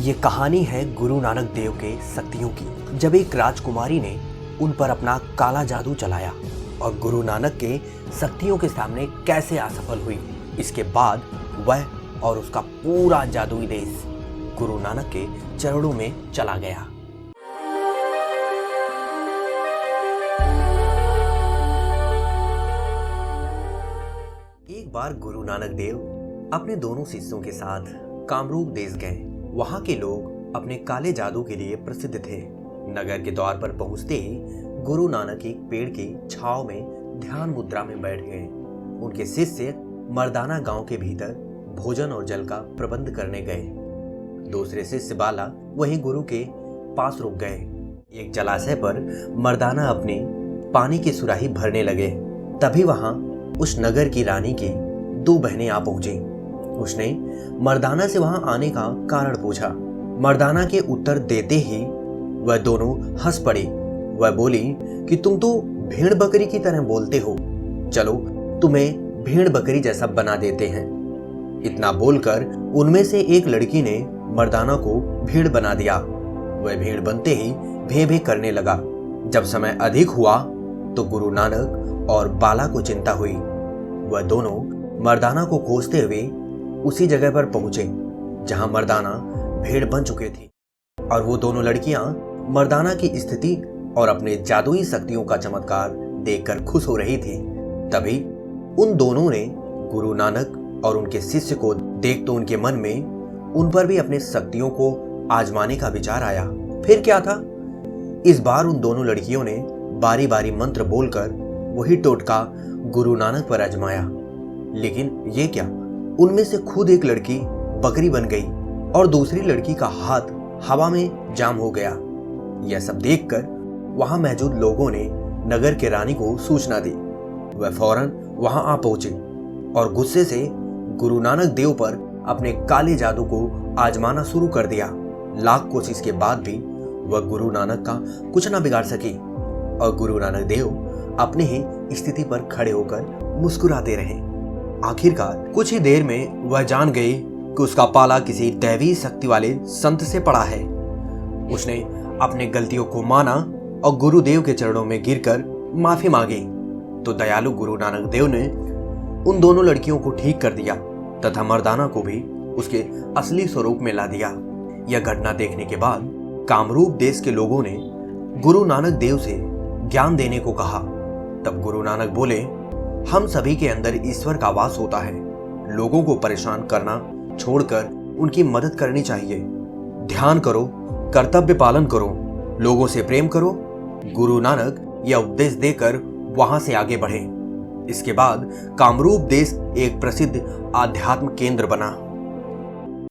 ये कहानी है गुरु नानक देव के शक्तियों की। जब एक राजकुमारी ने उन पर अपना काला जादू चलाया और गुरु नानक के शक्तियों के सामने कैसे असफल हुई, इसके बाद वह और उसका पूरा जादुई देश गुरु नानक के चरणों में चला गया। एक बार गुरु नानक देव अपने दोनों शिष्यों के साथ कामरूप देश गए। वहां के लोग अपने काले जादू के लिए प्रसिद्ध थे। नगर के द्वार पर पहुंचते ही गुरु नानक एक पेड़ की छांव में ध्यान मुद्रा में बैठ गए। उनके शिष्य मर्दाना गांव के भीतर भोजन और जल का प्रबंध करने गए। दूसरे शिष्य बाला वहीं गुरु के पास रुक गए। एक जलाशय पर मर्दाना अपनी पानी की सुराही भरने लगे। तभी वहां उस नगर की रानी की दो बहनें आ पहुंची। उसने मर्दाना से वहां आने का कारण पूछा। मर्दाना के उत्तर देते ही वह दोनों हंस पड़ी। वह बोली कि तुम तो भेड़ बकरी की तरह बोलते हो, चलो तुम्हें भेड़ बकरी जैसा बना देते हैं। इतना बोलकर उनमें से एक लड़की ने मर्दाना को भेड़ बना दिया। वह भेड़ बनते ही भे भे करने लगा। जब समय अधिक हुआ तो गुरु नानक और बाला को चिंता हुई। वह दोनों मर्दाना को खोजते हुए उसी जगह पर पहुंचे जहां मर्दाना भेड़ बन चुके थे और वो दोनों लड़कियां मर्दाना की स्थिति और अपने जादुई शक्तियों का चमत्कार देखकर खुश हो रही थी। तभी उन दोनों ने गुरु नानक और उनके शिष्य को देख तो उनके मन में उन पर भी अपने शक्तियों को आजमाने का विचार आया। फिर क्या था, इस बार उन दोनों लड़कियों ने बारी बारी मंत्र बोलकर वही टोटका गुरु नानक पर आजमाया। लेकिन ये क्या, उनमें से खुद एक लड़की बकरी बन गई और दूसरी लड़की का हाथ हवा में जाम हो गया। यह सब देखकर वहां मौजूद लोगों ने नगर के रानी को सूचना दी। वह फौरन वहां आ पहुंचे और गुस्से से गुरु नानक देव पर अपने काले जादू को आजमाना शुरू कर दिया। लाख कोशिश के बाद भी वह गुरु नानक का कुछ ना बिगाड़ सकी और गुरु नानक देव अपने ही स्थिति पर खड़े होकर मुस्कुराते रहे। आखिरकार कुछ ही देर में वह जान गई कि उसका पाला किसी दैवी शक्ति वाले संत से पड़ा है। उसने अपने गलतियों को माना और गुरुदेव के चरणों में गिरकर माफी मांगी तो दयालु गुरु नानक देव ने उन दोनों लड़कियों को ठीक कर दिया तथा मर्दाना को भी उसके असली स्वरूप में ला दिया। यह घटना देखने के बाद कामरूप देश के लोगों ने गुरु नानक देव से ज्ञान देने को कहा। तब गुरु नानक बोले, हम सभी के अंदर ईश्वर का वास होता है। लोगों को परेशान करना छोड़कर उनकी मदद करनी चाहिए। ध्यान करो, कर्तव्य पालन करो, लोगों से प्रेम करो। गुरु नानक यह उपदेश देकर वहां से आगे बढ़े। इसके बाद कामरूप देश एक प्रसिद्ध आध्यात्म केंद्र बना।